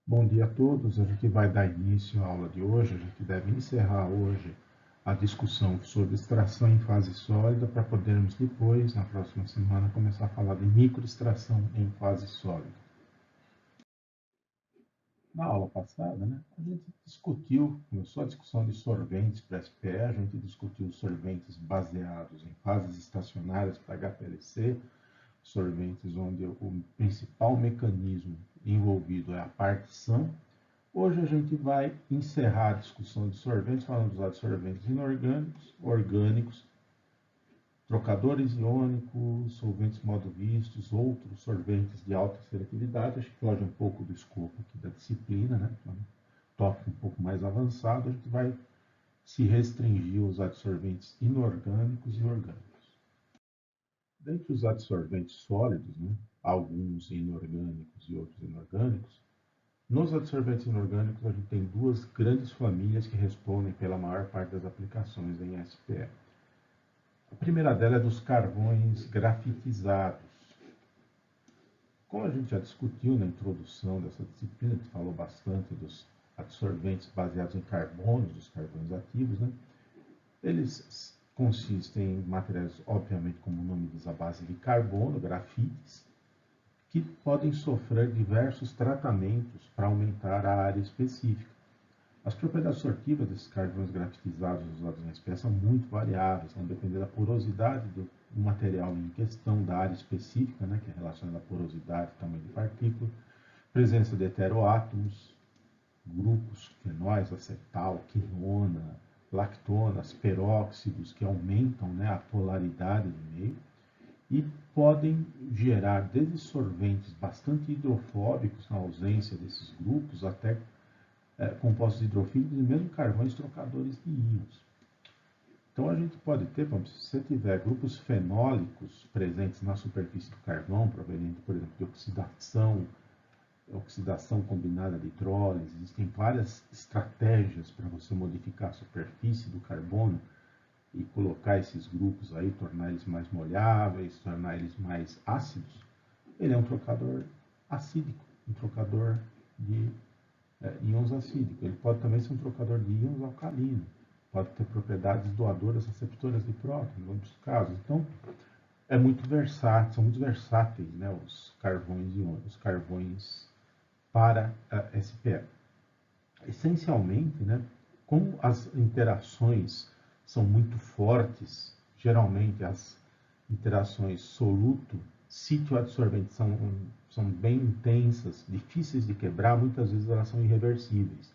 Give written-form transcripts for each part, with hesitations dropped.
Bom dia a todos. A gente vai dar início à aula de hoje. A gente deve encerrar hoje a discussão sobre extração em fase sólida para podermos depois, na próxima semana, começar a falar de microextração em fase sólida. Na aula passada, a gente discutiu, começou a discussão de solventes para SPE, a gente discutiu solventes baseados em fases estacionárias para HPLC, solventes onde o principal mecanismo envolvido é a partição. Hoje a gente vai encerrar a discussão de solventes, falando dos adsorventes inorgânicos, orgânicos, trocadores iônicos, solventes modo vistos, outros solventes de alta seletividade. Acho que foge um pouco do escopo aqui da disciplina, um tópico um pouco mais avançado. A gente vai se restringir aos adsorventes inorgânicos e orgânicos. Dentre os adsorventes sólidos, alguns inorgânicos e outros inorgânicos, nos adsorventes inorgânicos, a gente tem duas grandes famílias que respondem pela maior parte das aplicações em SPE. A primeira delas é dos carvões grafitizados. Como a gente já discutiu na introdução dessa disciplina, a gente falou bastante dos adsorventes baseados em carbono, dos carvões ativos, Eles consistem em materiais, obviamente, como o nome diz, à base de carbono, grafites, que podem sofrer diversos tratamentos para aumentar a área específica. As propriedades sortivas desses carvões grafitizados usados em SPE são muito variáveis, vão depender da porosidade do material em questão, da área específica, que é relacionada à porosidade, tamanho de partícula, presença de heteroátomos, grupos fenóis, acetal, quinona, lactonas, peróxidos, que aumentam a polaridade do meio, e podem gerar desde solventes bastante hidrofóbicos na ausência desses grupos, até compostos hidrofílicos e mesmo carvões trocadores de íons. Então a gente pode ter, se você tiver grupos fenólicos presentes na superfície do carvão, proveniente, por exemplo, de oxidação combinada de hidrólise, existem várias estratégias para você modificar a superfície do carbono e colocar esses grupos aí, tornar eles mais molháveis, tornar eles mais ácidos. Ele é um trocador acídico, um trocador de íons acídicos. Ele pode também ser um trocador de íons alcalino, pode ter propriedades doadoras, receptoras de prótons, em muitos casos. Então, é muito versátil, são muito versáteis os carvões iônicos, os carvões para a SPE. Essencialmente, como as interações são muito fortes, geralmente as interações soluto-sítio adsorvente são bem intensas, difíceis de quebrar, muitas vezes elas são irreversíveis.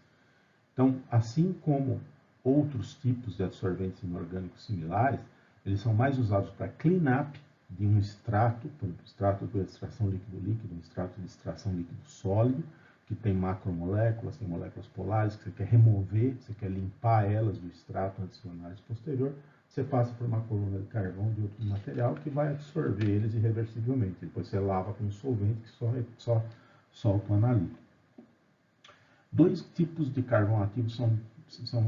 Então, assim como outros tipos de adsorventes inorgânicos similares, eles são mais usados para clean-up de um extrato, por exemplo, extrato de extração líquido-líquido, um extrato de extração líquido-sólido, que tem macromoléculas, tem moléculas polares, que você quer remover, você quer limpar elas do extrato adicionais posterior, você passa por uma coluna de carvão de outro material que vai absorver eles irreversivelmente. Depois você lava com um solvente que só solta o analítico. Dois tipos de carvão ativo são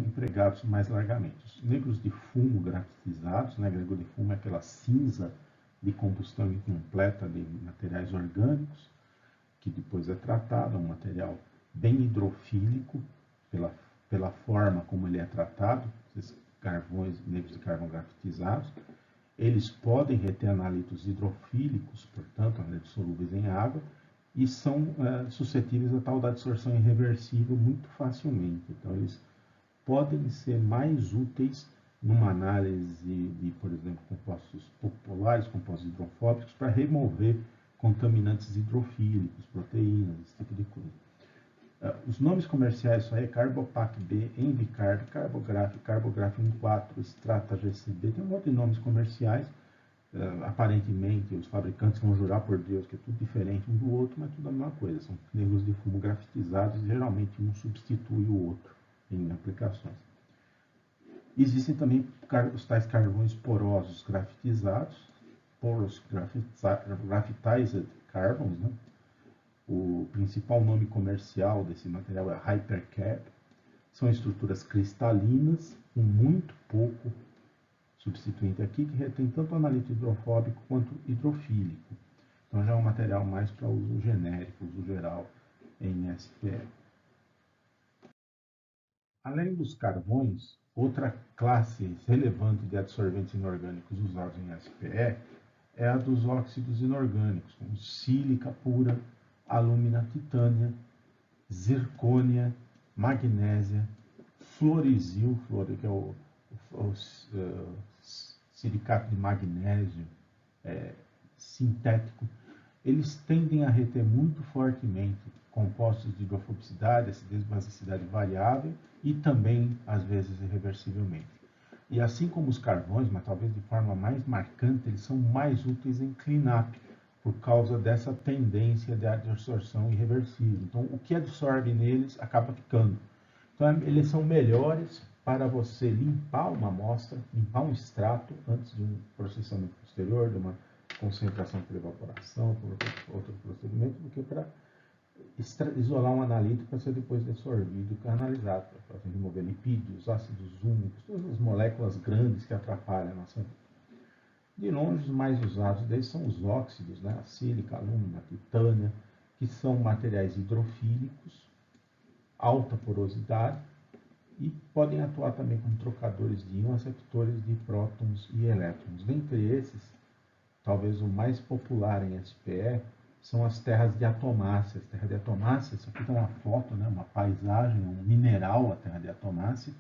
empregados mais largamente. Os negros de fumo grafitizados, negro de fumo é aquela cinza de combustão incompleta de materiais orgânicos, que depois é tratado, é um material bem hidrofílico, pela forma como ele é tratado, esses carvões negros de carvão grafitizados. Eles podem reter analitos hidrofílicos, portanto, analitos solúveis em água, e são suscetíveis a tal da absorção irreversível muito facilmente. Então, eles podem ser mais úteis numa análise de, por exemplo, compostos pouco polares, compostos hidrofóbicos, para remover contaminantes hidrofílicos, proteínas, esse tipo de coisa. Os nomes comerciais só é Carbopac B, Envicarb, Carbograf, Carbograf 1.4, Strata GCB, tem um monte de nomes comerciais. Aparentemente os fabricantes vão jurar por Deus que é tudo diferente um do outro, mas tudo a mesma coisa, são negros de fumo grafitizados e geralmente um substitui o outro em aplicações. Existem também os tais carvões porosos grafitizados, porous graphitized carbons, O principal nome comercial desse material é Hypercap. São estruturas cristalinas com muito pouco substituinte aqui, que retém tanto analito hidrofóbico quanto hidrofílico. Então já é um material mais para uso genérico, uso geral em SPE. Além dos carvões, outra classe relevante de adsorventes inorgânicos usados em SPE é a dos óxidos inorgânicos, como sílica pura, alúmina titânia, zircônia, magnésia, fluorizil, que é o silicato de magnésio sintético. Eles tendem a reter muito fortemente compostos de hidrofobicidade, acidez e basicidade variável e também, às vezes, irreversivelmente. E assim como os carvões, mas talvez de forma mais marcante, eles são mais úteis em cleanup, por causa dessa tendência de adsorção irreversível. Então, o que absorve neles acaba ficando. Então, eles são melhores para você limpar uma amostra, limpar um extrato, antes de um processamento posterior, de uma concentração por evaporação, por outro procedimento, do que para isolar um analítico para ser depois dissolvido e canalizado, para remover lipídios, ácidos úmicos, todas as moléculas grandes que atrapalham a nossa vida. De longe, os mais usados deles são os óxidos, né? A sílica, a alúmina, a titânia, que são materiais hidrofílicos, alta porosidade, e podem atuar também como trocadores de íons, receptores de prótons e elétrons. Dentre esses, talvez o mais popular em SPE são as terras diatomáceas. Terra diatomácea, isso aqui tem uma foto, né, uma paisagem, um mineral, a terra diatomácea.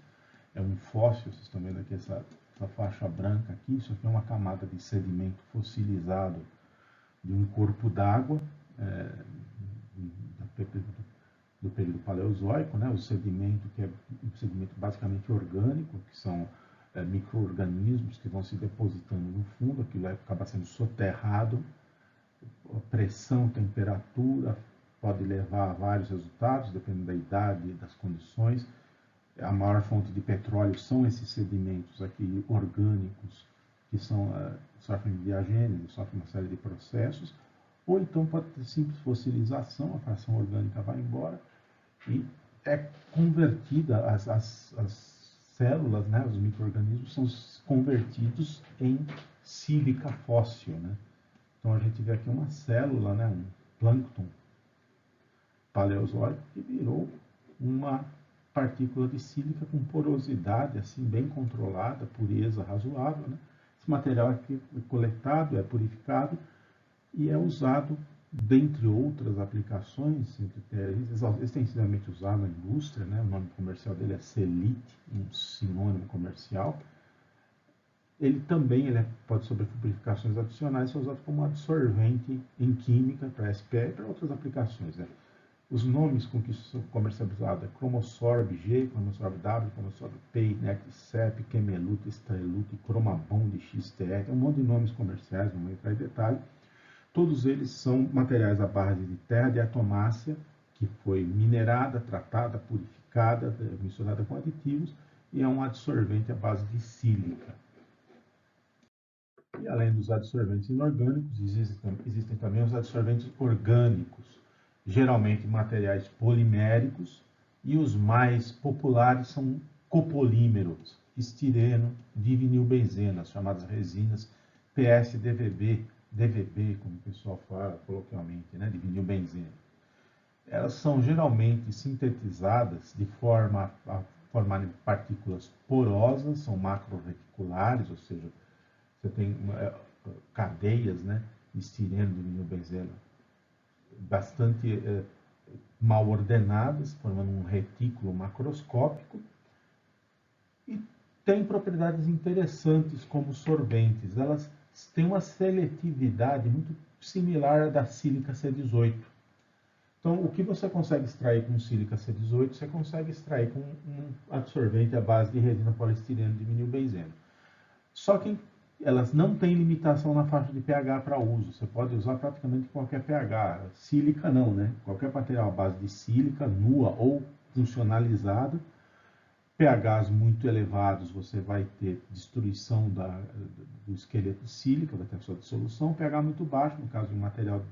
É um fóssil, vocês estão vendo aqui essa faixa branca aqui. Isso aqui é uma camada de sedimento fossilizado de um corpo d'água do período paleozoico, né? O sedimento, que é um sedimento basicamente orgânico, que são micro-organismos que vão se depositando no fundo, aquilo vai acabar sendo soterrado. A pressão, temperatura, pode levar a vários resultados, dependendo da idade e das condições. A maior fonte de petróleo são esses sedimentos aqui orgânicos, que sofrem de diagênese, sofrem uma série de processos, ou então pode ter simples fossilização, a fração orgânica vai embora e é convertida, as células, né, os micro-organismos são convertidos em sílica fóssil, né? Então a gente vê aqui uma célula, né, um plâncton paleozoico que virou uma partícula de sílica com porosidade assim bem controlada, pureza razoável, né? Esse material aqui é coletado, é purificado e é usado, dentre outras aplicações, extensivamente usado na indústria, né? O nome comercial dele é Celite, um sinônimo comercial. Ele também pode sofrer purificações adicionais, ser usado como absorvente em química para SPE e para outras aplicações, né? Os nomes com que são comercializados é Cromosorb G, Cromosorb W, Cromosorb P, NECTSEP, Chemelut, Strelut, Chromabond, XTR, um monte de nomes comerciais, não vou entrar em detalhe. Todos eles são materiais à base de terra diatomácea, que foi minerada, tratada, purificada, misturada com aditivos, e é um adsorvente à base de sílica. E além dos adsorventes inorgânicos, existem também os adsorventes orgânicos, geralmente materiais poliméricos, e os mais populares são copolímeros, estireno, divinilbenzeno, as chamadas resinas PS-DVB, DVB, como o pessoal fala coloquialmente, né, divinilbenzeno. Elas são geralmente sintetizadas de forma a formarem partículas porosas, são macroreticulares, ou seja, você tem cadeias, né, de estireno, divinilbenzeno, bastante mal ordenadas, formando um retículo macroscópico, e têm propriedades interessantes como solventes. Elas têm uma seletividade muito similar à da sílica C18. Então, o que você consegue extrair com sílica C18, você consegue extrair com um absorvente à base de resina poliestireno de vinilbenzeno. Só que elas não têm limitação na faixa de pH para uso. Você pode usar praticamente qualquer pH. Sílica não, né? Qualquer material à base de sílica, nua ou funcionalizada. pHs muito elevados, você vai ter destruição do esqueleto de sílica, vai ter a sua dissolução. pH muito baixo, no caso de um material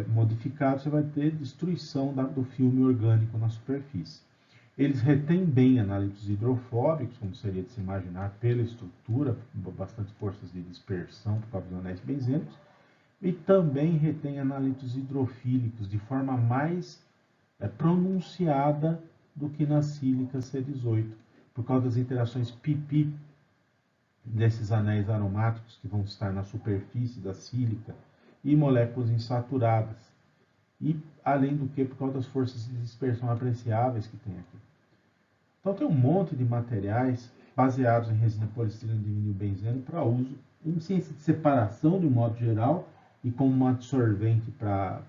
modificado, você vai ter destruição do filme orgânico na superfície. Eles retêm bem análitos hidrofóbicos, como seria de se imaginar pela estrutura, bastante forças de dispersão por causa dos anéis benzênicos, e também retém análitos hidrofílicos de forma mais pronunciada do que na sílica C18, por causa das interações pi-pi desses anéis aromáticos que vão estar na superfície da sílica e moléculas insaturadas. E, além do que, por causa das forças de dispersão apreciáveis que tem aqui. Então, tem um monte de materiais baseados em resina polistireno de vinilbenzeno para uso em ciência de separação, de um modo geral, e como um adsorvente para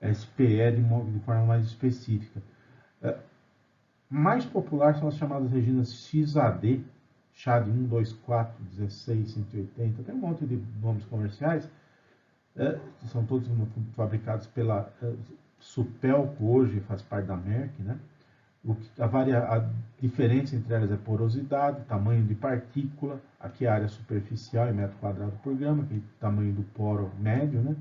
SPE de forma mais específica. Mais popular são as chamadas resinas XAD, CHAD 1, 2, 4, 16, 180, tem um monte de nomes comerciais, que são todos fabricados pela Supelco, hoje faz parte da Merck, né? A diferença entre elas é porosidade, tamanho de partícula, aqui a área superficial em metro quadrado por grama, aqui tamanho do poro médio, né?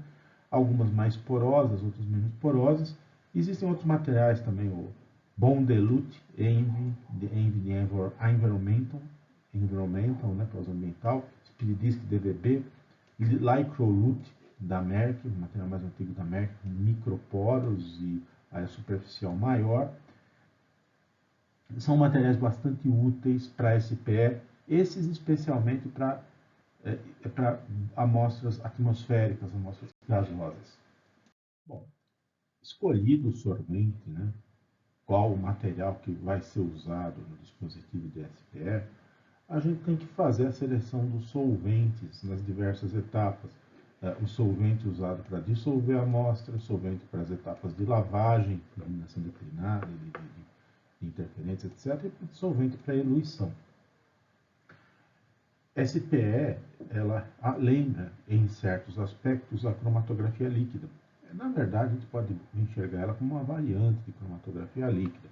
Algumas mais porosas, outras menos porosas. Existem outros materiais também, o Bondelut, Envy de Environmental, né, para uso ambiental, Spiridisc DVB, Lycrolut da Merck, o material mais antigo da Merck, com microporos e área superficial maior. São materiais bastante úteis para SPE, esses especialmente para amostras atmosféricas, amostras gasosas. Bom, escolhido o sorvente, né, qual o material que vai ser usado no dispositivo de SPE, a gente tem que fazer a seleção dos solventes nas diversas etapas. O solvente usado para dissolver a amostra, o solvente para as etapas de lavagem, eliminação declinada, de interferências, etc., e o solvente para eluição. SPE, ela lembra, em certos aspectos, a cromatografia líquida. Na verdade, a gente pode enxergar ela como uma variante de cromatografia líquida.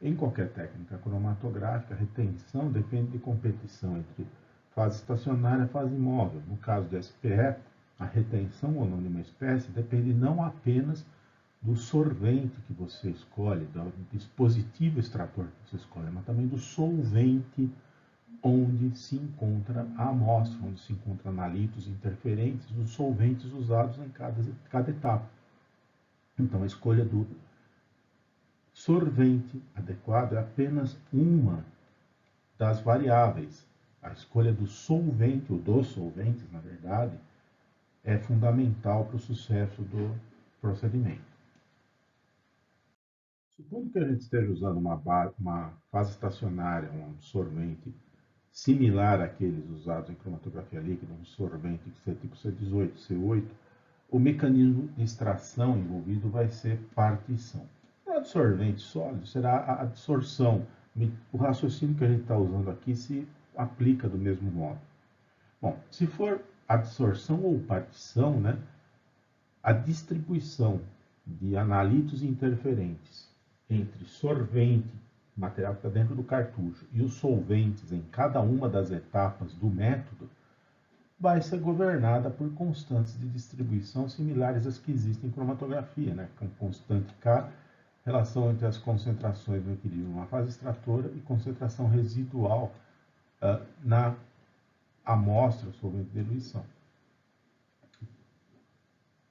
Em qualquer técnica cromatográfica, a retenção depende de competição entre fase estacionária e fase móvel. No caso do SPE, a retenção ou não de uma espécie depende não apenas do sorvente que você escolhe, do dispositivo extrator que você escolhe, mas também do solvente onde se encontra a amostra, onde se encontram analitos interferentes, dos solventes usados em cada etapa. Então, a escolha do sorvente adequado é apenas uma das variáveis. A escolha do solvente, ou dos solventes, na verdade, é fundamental para o sucesso do procedimento. Supondo que a gente esteja usando uma fase estacionária, um sorvente similar àqueles usados em cromatografia líquida, um sorvente que seja tipo C18, C8, o mecanismo de extração envolvido vai ser partição. No absorvente sólido será a adsorção. O raciocínio que a gente está usando aqui se aplica do mesmo modo. Bom, se for adsorção ou partição, né, a distribuição de analitos interferentes entre sorvente, material que está dentro do cartucho, e os solventes em cada uma das etapas do método, vai ser governada por constantes de distribuição similares às que existem em cromatografia, né? Com constante K, relação entre as concentrações no equilíbrio numa fase extratora e concentração residual na amostra, solvente de eluição.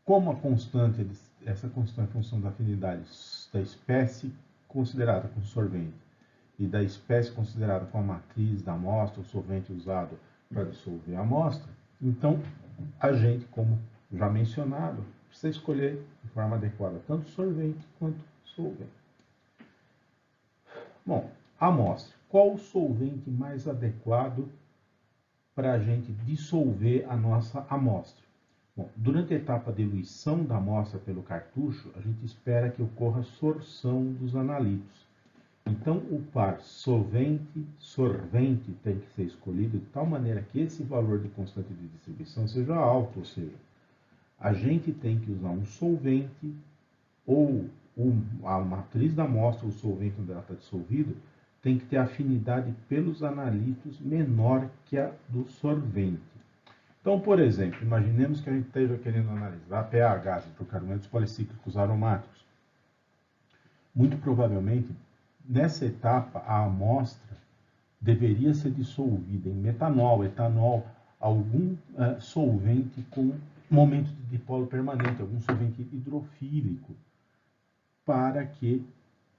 Como a constante, essa constante é função da afinidade da espécie considerada como sorvente e da espécie considerada como a matriz da amostra, o solvente usado para dissolver a amostra, então a gente, como já mencionado, precisa escolher de forma adequada tanto sorvente quanto solvente. Bom, amostra. Qual o solvente mais adequado para a gente dissolver a nossa amostra? Bom, durante a etapa de eluição da amostra pelo cartucho, a gente espera que ocorra sorção dos analitos. Então, o par solvente-sorvente tem que ser escolhido de tal maneira que esse valor de constante de distribuição seja alto, ou seja, a gente tem que usar um solvente ou a matriz da amostra, o solvente onde ela está dissolvido, tem que ter afinidade pelos analitos menor que a do sorvente. Então, por exemplo, imaginemos que a gente esteja querendo analisar pH, hidrocarbonetos policíclicos aromáticos. Muito provavelmente, nessa etapa, a amostra deveria ser dissolvida em metanol, etanol, algum solvente com momento de dipolo permanente, algum solvente hidrofílico, para que,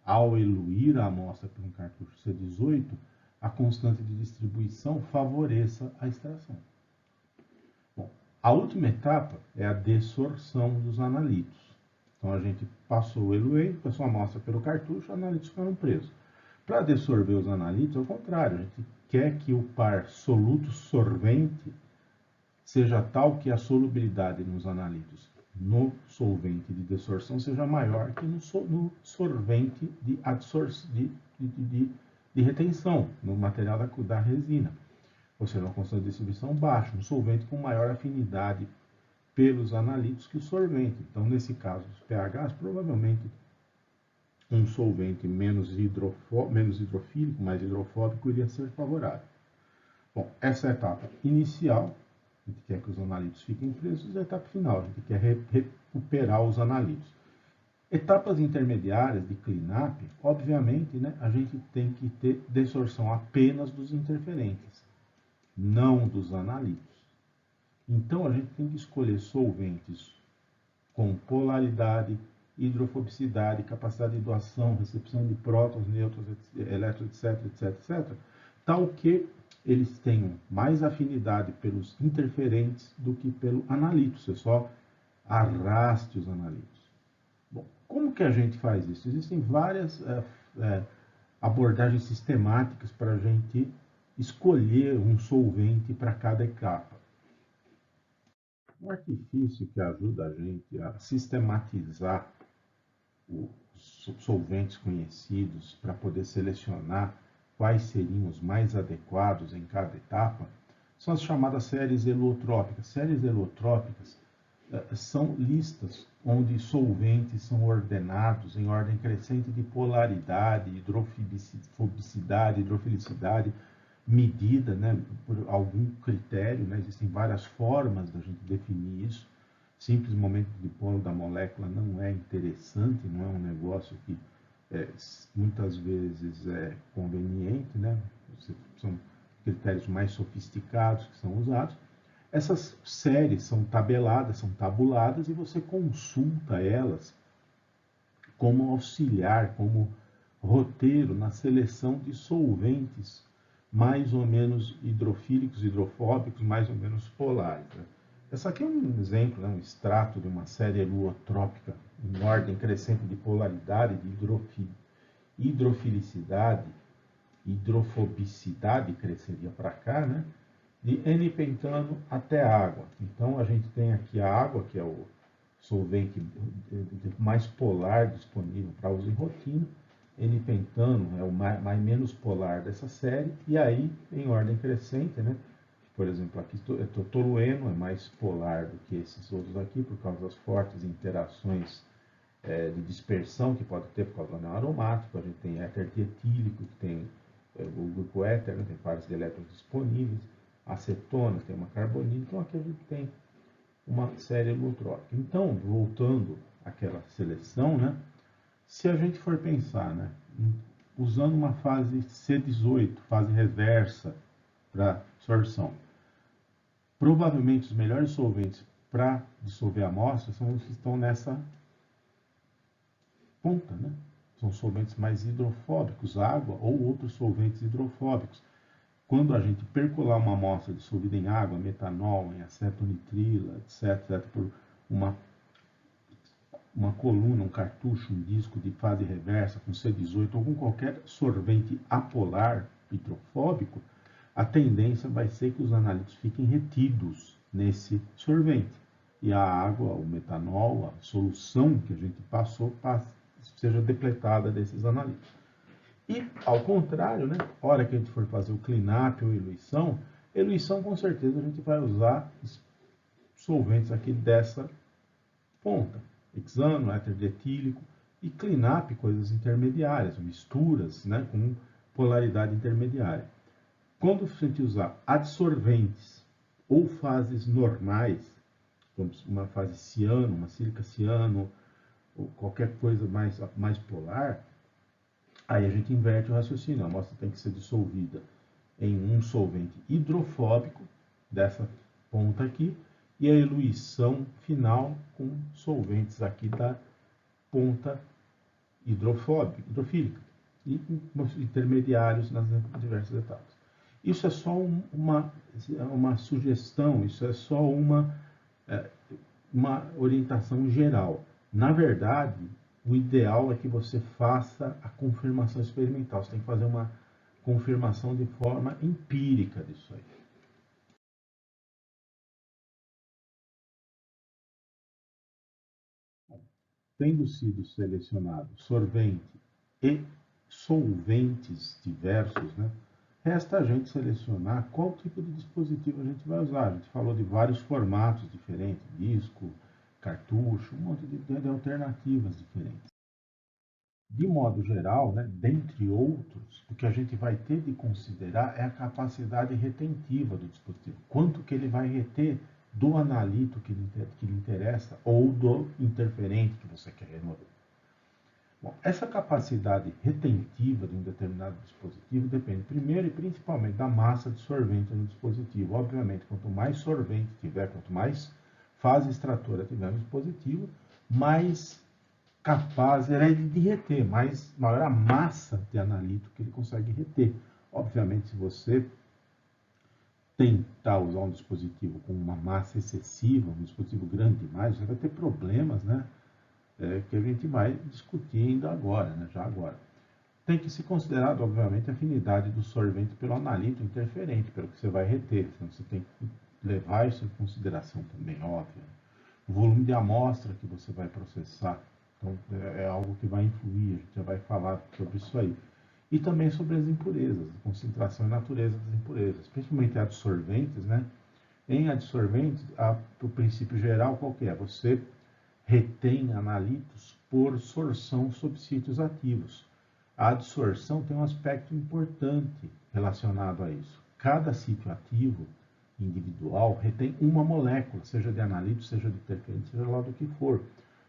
ao eluir a amostra por um cartucho C18, a constante de distribuição favoreça a extração. Bom, a última etapa é a dessorção dos analitos. Então, a gente passou o eluente, passou a amostra pelo cartucho, os analitos ficaram presos. Para dessorver os analitos, ao contrário, a gente quer que o par soluto-sorvente seja tal que a solubilidade nos analitos no solvente de dessorção seja maior que no solvente de retenção, no material da resina. Ou seja, uma constante de distribuição baixa, um solvente com maior afinidade pelos analitos que o sorvente. Então, nesse caso dos pHs, provavelmente um solvente menos hidrofílico, mais hidrofóbico, iria ser favorável. Bom, essa é a etapa inicial. A gente quer que os analitos fiquem presos, e a etapa final, a gente quer recuperar os analitos. Etapas intermediárias de cleanup, obviamente, né, a gente tem que ter dessorção apenas dos interferentes, não dos analitos. Então, a gente tem que escolher solventes com polaridade, hidrofobicidade, capacidade de doação, recepção de prótons, nêutrons, elétrons, etc., tal que eles tenham mais afinidade pelos interferentes do que pelo analito. Você só arraste os analitos. Bom, como que a gente faz isso? Existem várias abordagens sistemáticas para a gente escolher um solvente para cada etapa. Um artifício que ajuda a gente a sistematizar os solventes conhecidos para poder selecionar quais seriam os mais adequados em cada etapa são as chamadas séries helotrópicas. Séries helotrópicas são listas onde solventes são ordenados em ordem crescente de polaridade, hidrofobicidade, hidrofilicidade, medida, né, por algum critério, né? Existem várias formas da gente definir isso. Simples momento de dipolo da molécula não é interessante, não é um negócio que muitas vezes é conveniente, né? São critérios mais sofisticados que são usados. Essas séries são tabeladas, são tabuladas, e você consulta elas como auxiliar, como roteiro na seleção de solventes mais ou menos hidrofílicos, hidrofóbicos, mais ou menos polares. Né? Essa aqui é um exemplo, né? Um extrato de uma série helotrópica em ordem crescente de polaridade, de hidrofilicidade, hidrofobicidade, cresceria para cá, né? De N-pentano até água. Então, a gente tem aqui a água, que é o solvente mais polar disponível para uso em rotina. N-pentano é o menos polar dessa série, e aí, em ordem crescente, né? Por exemplo, aqui tolueno é mais polar do que esses outros aqui, por causa das fortes interações de dispersão que pode ter por causa do anel aromático. A gente tem éter dietílico, que tem o grupo éter, né? Tem pares de elétrons disponíveis. Acetona tem uma carbonila. Então, aqui a gente tem uma série helotrópica. Então, voltando àquela seleção, né? Se a gente for pensar, né, usando uma fase C18, fase reversa para absorção, provavelmente os melhores solventes para dissolver a amostra são os que estão nessa ponta, né? São solventes mais hidrofóbicos, água ou outros solventes hidrofóbicos. Quando a gente percolar uma amostra dissolvida em água, metanol, em acetonitrila, etc., por uma coluna, um cartucho, um disco de fase reversa com C18 ou com qualquer solvente apolar hidrofóbico, a tendência vai ser que os analitos fiquem retidos nesse solvente. E a água, o metanol, a solução que a gente passou, seja depletada desses analitos. E, ao contrário, né, a hora que a gente for fazer o cleanup ou eluição com certeza a gente vai usar solventes aqui dessa ponta. Hexano, éter dietílico, e cleanup, coisas intermediárias, misturas, né, com polaridade intermediária. Quando a gente usar adsorventes ou fases normais, como uma fase ciano, uma sílica ciano, ou qualquer coisa mais polar, aí a gente inverte o raciocínio. A amostra tem que ser dissolvida em um solvente hidrofóbico, dessa ponta aqui, e a eluição final com solventes aqui da ponta hidrofílica e intermediários nas diversas etapas. Isso é só uma sugestão, isso é só uma orientação geral. Na verdade, o ideal é que você faça a confirmação experimental. Você tem que fazer uma confirmação de forma empírica disso aí. Tendo sido selecionado sorvente e solventes diversos, né, resta a gente selecionar qual tipo de dispositivo a gente vai usar. A gente falou de vários formatos diferentes, disco, cartucho, um monte de alternativas diferentes. De modo geral, né, dentre outros, o que a gente vai ter de considerar é a capacidade retentiva do dispositivo. Quanto que ele vai reter do analito que lhe interessa ou do interferente que você quer remover. Bom, essa capacidade retentiva de um determinado dispositivo depende primeiro e principalmente da massa de sorvente no dispositivo. Obviamente, quanto mais sorvente tiver, quanto mais fase extratora tiver no dispositivo, mais capaz é de reter, maior a massa de analito que ele consegue reter. Obviamente, se você tentar usar um dispositivo com uma massa excessiva, um dispositivo grande demais, você vai ter problemas, né? Que a gente vai discutir ainda agora, né? Já agora. Tem que ser considerado, obviamente, a afinidade do sorvente pelo analito interferente, pelo que você vai reter. Então, você tem que levar isso em consideração também, óbvio. O volume de amostra que você vai processar, então, é algo que vai influir, a gente já vai falar sobre isso aí. E também sobre as impurezas, a concentração e natureza das impurezas, principalmente adsorventes, né? Em adsorventes, o princípio geral qual que é? Você retém analitos por sorção sob sítios ativos. A adsorção tem um aspecto importante relacionado a isso. Cada sítio ativo individual retém uma molécula, seja de analito, seja de interferente, seja lá do que for.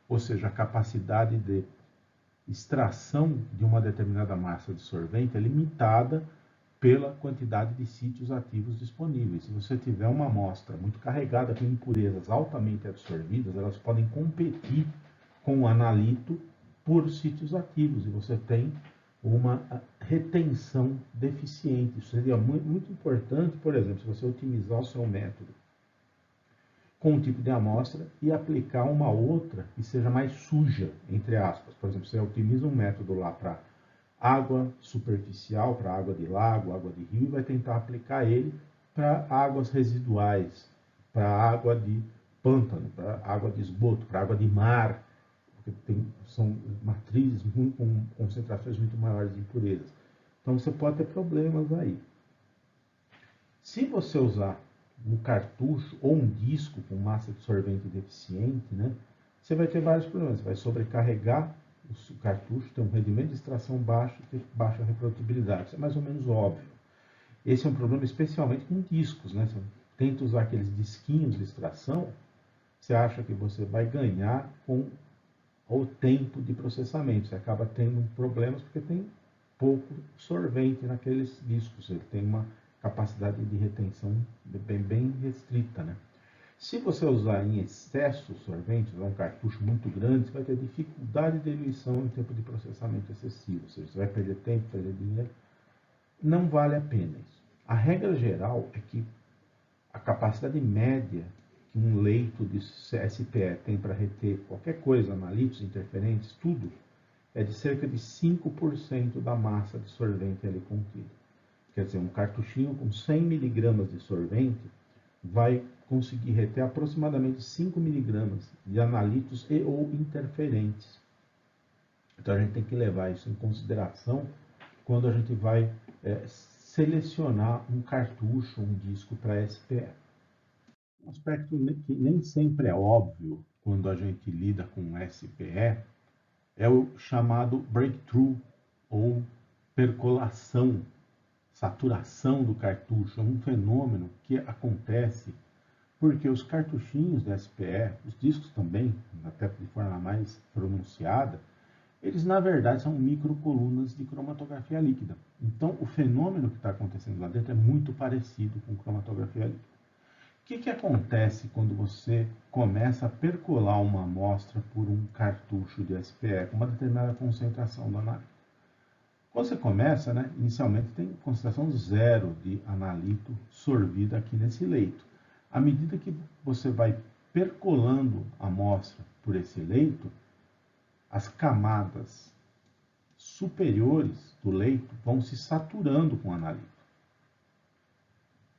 Ou seja, a capacidade de extração de uma determinada massa de sorvente é limitada pela quantidade de sítios ativos disponíveis. Se você tiver uma amostra muito carregada com impurezas altamente absorvidas, elas podem competir com o analito por sítios ativos e você tem uma retenção deficiente. Isso seria muito importante, por exemplo, se você otimizar o seu método com um tipo de amostra e aplicar uma outra que seja mais suja, entre aspas. Por exemplo, você otimiza um método lá para água superficial, para água de lago, água de rio, e vai tentar aplicar ele para águas residuais, para água de pântano, para água de esgoto, para água de mar, porque são matrizes com concentrações muito maiores de impurezas. Então você pode ter problemas aí. Se você usar um cartucho ou um disco com massa de sorvente deficiente, né, você vai ter vários problemas. Você vai sobrecarregar o cartucho, tem um rendimento de extração baixo e baixa reprodutibilidade. Isso é mais ou menos óbvio. Esse é um problema especialmente com discos, né? Você tenta usar aqueles disquinhos de extração, você acha que você vai ganhar com o tempo de processamento. Você acaba tendo problemas porque tem pouco sorvente naqueles discos. Ele tem uma capacidade de retenção bem restrita, né? Se você usar em excesso sorvente, usar um cartucho muito grande, você vai ter dificuldade de diluição em tempo de processamento excessivo. Ou seja, você vai perder tempo, perder dinheiro. Não vale a pena isso. A regra geral é que a capacidade média que um leito de SPE tem para reter qualquer coisa, analitos, interferentes, tudo, é de cerca de 5% da massa de sorvente ali contida. Quer dizer, um cartuchinho com 100 miligramas de sorvente vai conseguir reter aproximadamente 5 miligramas de analitos e ou interferentes. Então a gente tem que levar isso em consideração quando a gente vai selecionar um cartucho, um disco para SPE. Um aspecto que nem sempre é óbvio quando a gente lida com SPE é o chamado breakthrough ou percolação, saturação do cartucho. É um fenômeno que acontece porque os cartuchinhos da SPE, os discos também, até de forma mais pronunciada, eles na verdade são microcolunas de cromatografia líquida. Então o fenômeno que está acontecendo lá dentro é muito parecido com cromatografia líquida. O que acontece quando você começa a percolar uma amostra por um cartucho de SPE com uma determinada concentração do analito? Quando você começa, né, inicialmente tem concentração zero de analito sorvido aqui nesse leito. À medida que você vai percolando a amostra por esse leito, as camadas superiores do leito vão se saturando com analito.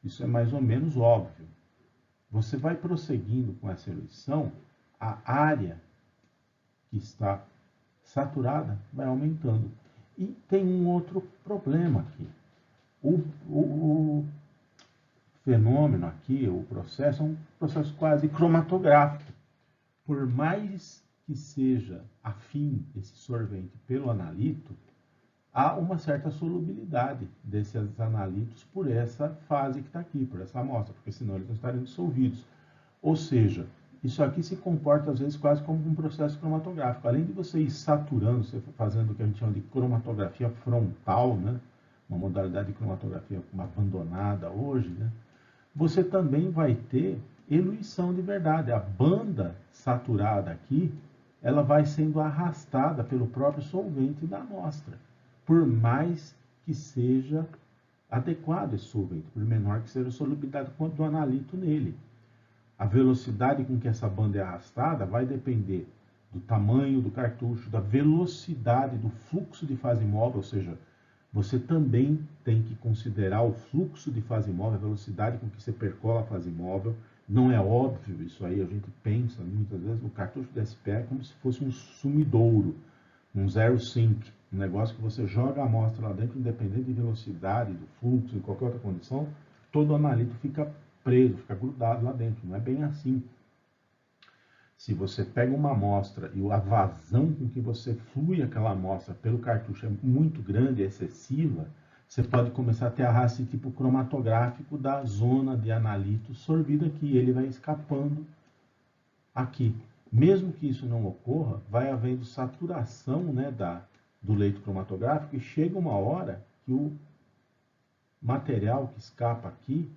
Isso é mais ou menos óbvio. Você vai prosseguindo com essa eluição, a área que está saturada vai aumentando. E tem um outro problema aqui. O fenômeno aqui, o processo, é um processo quase cromatográfico. Por mais que seja afim esse sorvente pelo analito, há uma certa solubilidade desses analitos por essa fase que está aqui, por essa amostra, porque senão eles não estariam dissolvidos. Ou seja, isso aqui se comporta às vezes quase como um processo cromatográfico. Além de você ir saturando, você fazendo o que a gente chama de cromatografia frontal, né? Uma modalidade de cromatografia abandonada hoje, né? Você também vai ter eluição de verdade. A banda saturada aqui, ela vai sendo arrastada pelo próprio solvente da amostra, por mais que seja adequado esse solvente, por menor que seja a solubilidade do analito nele. A velocidade com que essa banda é arrastada vai depender do tamanho do cartucho, da velocidade do fluxo de fase móvel, ou seja, você também tem que considerar o fluxo de fase móvel, a velocidade com que você percola a fase móvel. Não é óbvio isso aí, a gente pensa muitas vezes no cartucho de SPE como se fosse um sumidouro, um zero sync, um negócio que você joga a amostra lá dentro, independente de velocidade, do fluxo, em qualquer outra condição, todo o analito fica preso, fica grudado lá dentro. Não é bem assim. Se você pega uma amostra e a vazão com que você flui aquela amostra pelo cartucho é muito grande, é excessiva, você pode começar a ter arraste tipo cromatográfico da zona de analito sorvida aqui, ele vai escapando aqui. Mesmo que isso não ocorra, vai havendo saturação, né, do leito cromatográfico e chega uma hora que o material que escapa aqui,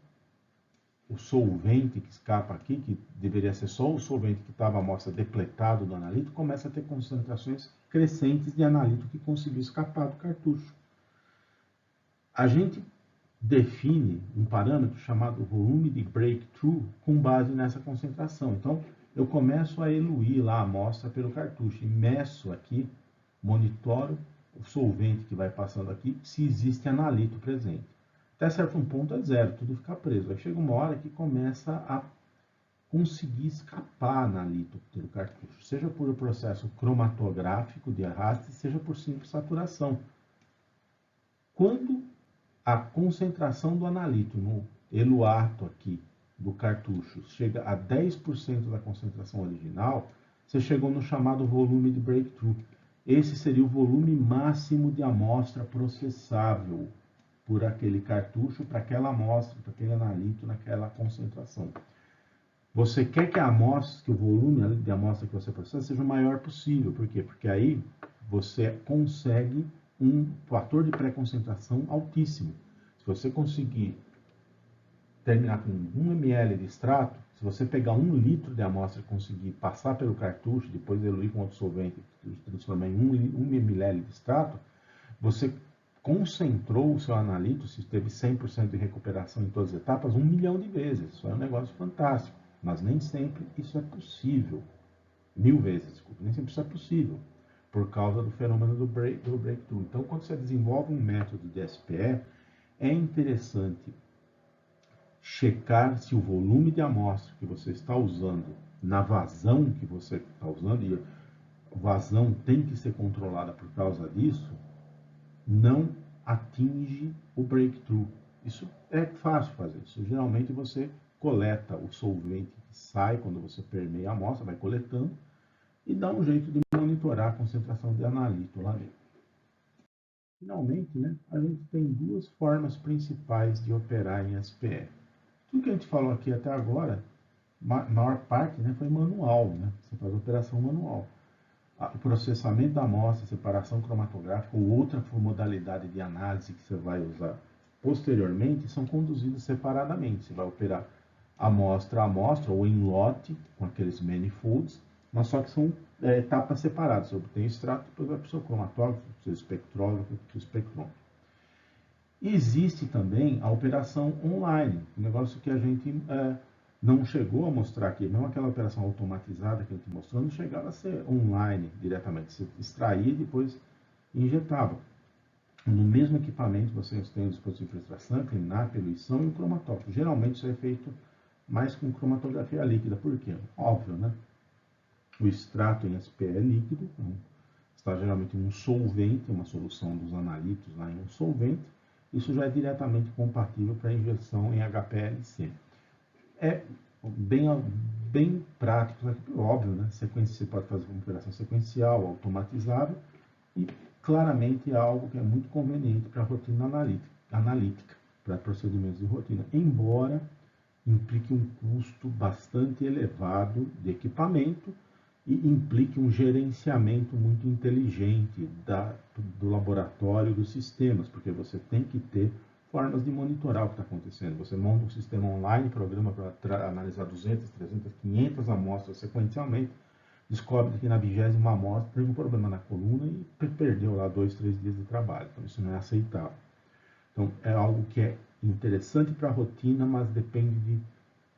o solvente que escapa aqui, que deveria ser só o solvente que estava a amostra depletado do analito, começa a ter concentrações crescentes de analito que conseguiu escapar do cartucho. A gente define um parâmetro chamado volume de breakthrough com base nessa concentração. Então, eu começo a eluir lá a amostra pelo cartucho e meço aqui, monitoro o solvente que vai passando aqui, se existe analito presente. Até certo ponto é zero, tudo fica preso. Aí chega uma hora que começa a conseguir escapar analito pelo cartucho, seja por um processo cromatográfico de arraste, seja por simples saturação. Quando a concentração do analito no eluato aqui do cartucho chega a 10% da concentração original, você chegou no chamado volume de breakthrough. Esse seria o volume máximo de amostra processável por aquele cartucho, para aquela amostra, para aquele analito, naquela concentração. Você quer que a amostra, que o volume de amostra que você processa seja o maior possível. Por quê? Porque aí você consegue um fator de pré-concentração altíssimo. Se você conseguir terminar com 1 ml de extrato, se você pegar 1 litro de amostra e conseguir passar pelo cartucho, depois diluir com outro solvente, transformar em 1 ml de extrato, você concentrou o seu analito, se teve 100% de recuperação em todas as etapas, 1 milhão de vezes. Isso é um negócio fantástico, mas nem sempre isso é possível. 1000 vezes, desculpa, nem sempre isso é possível, por causa do fenômeno do breakthrough. Então, quando você desenvolve um método de SPE, é interessante checar se o volume de amostra que você está usando, na vazão que você está usando, e a vazão tem que ser controlada por causa disso, não atinge o breakthrough. Isso é fácil fazer. Isso geralmente você coleta o solvente que sai quando você permeia a amostra, vai coletando e dá um jeito de monitorar a concentração de analito lá dentro. Finalmente, né, a gente tem duas formas principais de operar em SPE. Tudo que a gente falou aqui até agora, a maior parte, né, foi manual, né? Você faz operação manual. O processamento da amostra, separação cromatográfica ou outra modalidade de análise que você vai usar posteriormente são conduzidas separadamente. Você vai operar amostra a amostra, ou em lote, com aqueles manifolds, mas só que são etapas separadas. Você obtém o extrato, depois vai para o seu cromatógrafo, para o seu espectrógrafo, para o espectrômetro. Existe também a operação online, um negócio que a gente não chegou a mostrar aqui, mesmo aquela operação automatizada que a gente mostrou, não chegava a ser online diretamente, você extraía e depois injetava. No mesmo equipamento você tem o dispositivo de extrasampling, NAP, eluição e o cromatógrafo. Geralmente isso é feito mais com cromatografia líquida, por quê? Óbvio, né? O extrato em SPE é líquido, então está geralmente em um solvente, uma solução dos analitos lá em um solvente. Isso já é diretamente compatível para injeção em HPLC. É bem prático, óbvio, né? Você pode fazer uma operação sequencial, automatizada, e claramente é algo que é muito conveniente para a rotina analítica, para procedimentos de rotina, embora implique um custo bastante elevado de equipamento e implique um gerenciamento muito inteligente do laboratório, dos sistemas, porque você tem que ter formas de monitorar o que está acontecendo. Você monta um sistema online, programa para analisar 200, 300, 500 amostras sequencialmente, descobre que na 20ª amostra teve um problema na coluna e perdeu lá 2, 3 dias de trabalho. Então isso não é aceitável. Então é algo que é interessante para a rotina, mas depende de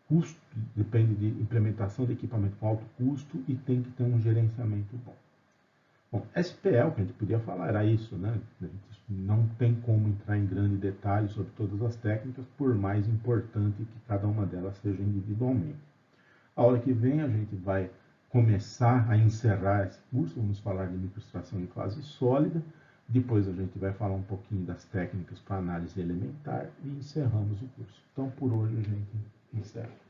custo, depende de implementação de equipamento com alto custo e tem que ter um gerenciamento bom. Bom, SPL, o que a gente podia falar era isso, né? A gente não tem como entrar em grande detalhe sobre todas as técnicas, por mais importante que cada uma delas seja individualmente. A aula que vem a gente vai começar a encerrar esse curso, vamos falar de microextração em fase sólida, depois a gente vai falar um pouquinho das técnicas para análise elementar e encerramos o curso. Então, por hoje a gente encerra.